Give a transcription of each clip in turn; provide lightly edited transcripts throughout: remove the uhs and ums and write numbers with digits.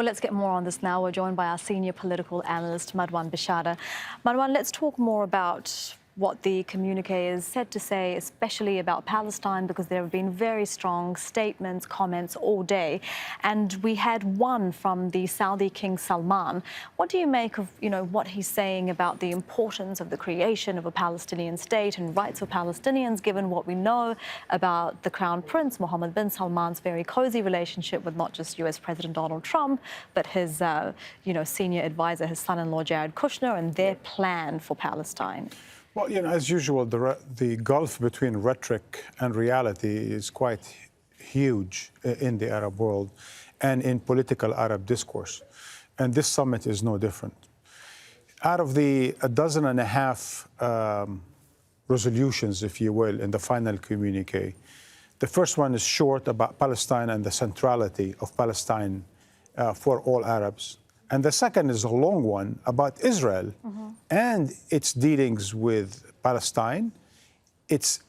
Well, let's get more on this now. We're joined by our senior political analyst, Marwan Bishara. Marwan, let's talk more about what the communique is said to say, especially about Palestine, because there have been very strong statements, comments all day. And we had one from the Saudi King Salman. What do you make of, what he's saying about the importance of the creation of a Palestinian state and rights for Palestinians, given what we know about the Crown Prince, Mohammed bin Salman's very cozy relationship with not just US President Donald Trump, but his, senior advisor, his son-in-law, Jared Kushner, and their plan for Palestine? Well, as usual, the gulf between rhetoric and reality is quite huge in the Arab world and in political Arab discourse. And this summit is no different. Out of the 12.5 resolutions, if you will, in the final communique, the first one is short about Palestine and the centrality of Palestine for all Arabs. And the second is a long one about Israel and its dealings with Palestine, its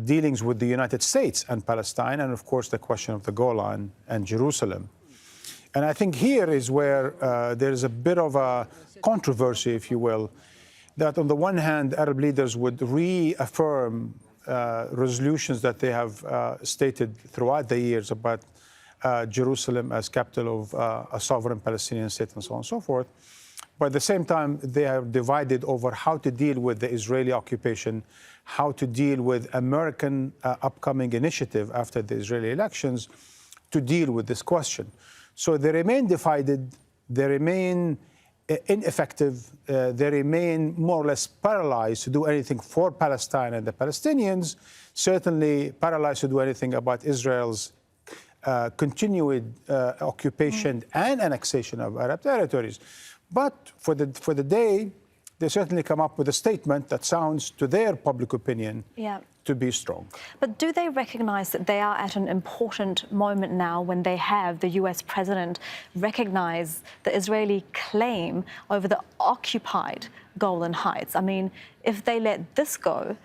dealings with the United States and Palestine, and of course the question of the Golan and Jerusalem. And I think here is where there is a bit of a controversy, if you will, that on the one hand, Arab leaders would reaffirm resolutions that they have stated throughout the years about Jerusalem as capital of a sovereign Palestinian state and so on and so forth. But at the same time, they are divided over how to deal with the Israeli occupation, how to deal with American upcoming initiative after the Israeli elections to deal with this question. So they remain divided, they remain ineffective, they remain more or less paralyzed to do anything for Palestine and the Palestinians, certainly paralyzed to do anything about Israel's continued occupation and annexation of Arab territories. But for the day, they certainly come up with a statement that sounds, to their public opinion, to be strong. But do they recognize that they are at an important moment now when they have the US president recognize the Israeli claim over the occupied Golan Heights? I mean, if they let this go,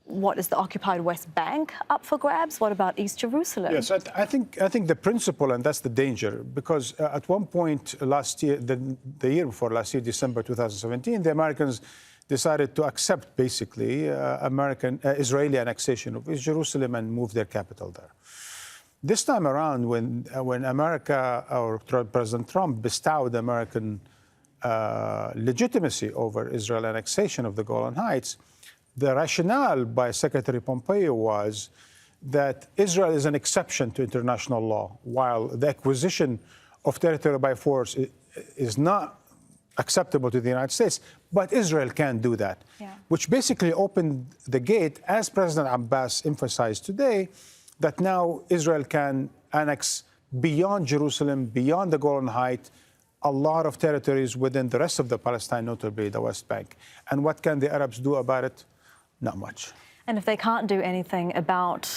what is the occupied West Bank up for grabs? What about East Jerusalem? Yes, I think the principle, and that's the danger, because at one point last year, the year before last year, December 2017, the Americans decided to accept basically Israeli annexation of East Jerusalem and move their capital there. This time around, when America, or President Trump, bestowed American legitimacy over Israel annexation of the Golan Heights, the rationale by Secretary Pompeo was that Israel is an exception to international law, while the acquisition of territory by force is not acceptable to the United States, but Israel can do that, which basically opened the gate, as President Abbas emphasized today, that now Israel can annex beyond Jerusalem, beyond the Golan Heights, a lot of territories within the rest of the Palestine, notably the West Bank. And what can the Arabs do about it? Not much. And if they can't do anything about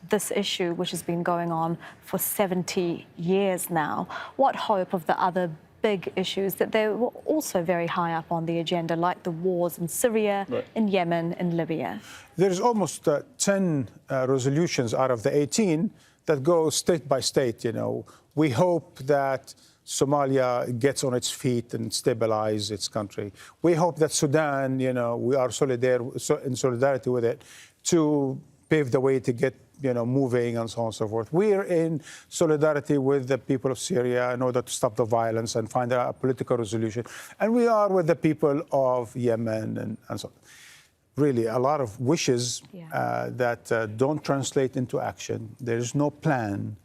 this issue, which has been going on for 70 years now, what hope of the other big issues that they were also very high up on the agenda, like the wars in Syria, in Yemen, in Libya? There's almost 10 resolutions out of the 18 that go state by state. We hope that Somalia gets on its feet and stabilize its country. We hope that Sudan, we are in solidarity with it to pave the way to get, moving and so on and so forth. We're in solidarity with the people of Syria in order to stop the violence and find a political resolution. And we are with the people of Yemen and so on. Really, a lot of wishes that don't translate into action. There is no plan.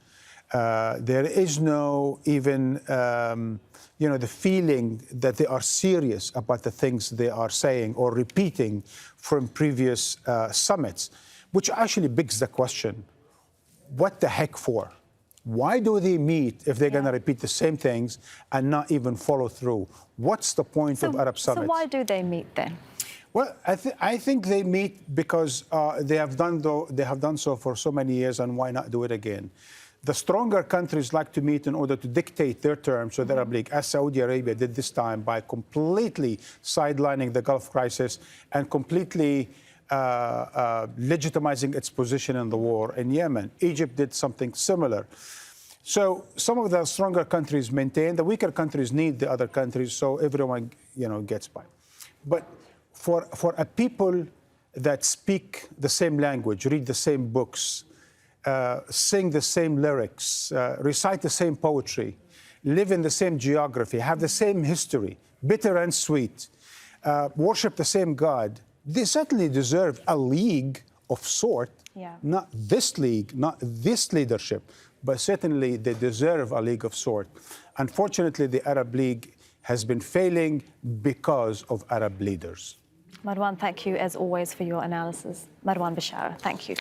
There is no even, the feeling that they are serious about the things they are saying or repeating from previous summits, which actually begs the question, what the heck for? Why do they meet if they're going to repeat the same things and not even follow through? What's the point of Arab summits? So why do they meet then? Well, I think they meet because they have done so for so many years, and why not do it again? The stronger countries like to meet in order to dictate their terms to the Arab League, as Saudi Arabia did this time by completely sidelining the Gulf crisis and completely legitimizing its position in the war in Yemen. Egypt did something similar. So some of the stronger countries maintain, the weaker countries need the other countries, so everyone, gets by. But for a people that speak the same language, read the same books, sing the same lyrics, recite the same poetry, live in the same geography, have the same history, bitter and sweet, worship the same God, they certainly deserve a league of sort. Yeah. Not this league, not this leadership, but certainly they deserve a league of sort. Unfortunately, the Arab League has been failing because of Arab leaders. Marwan, thank you as always for your analysis. Marwan Bishara, thank you.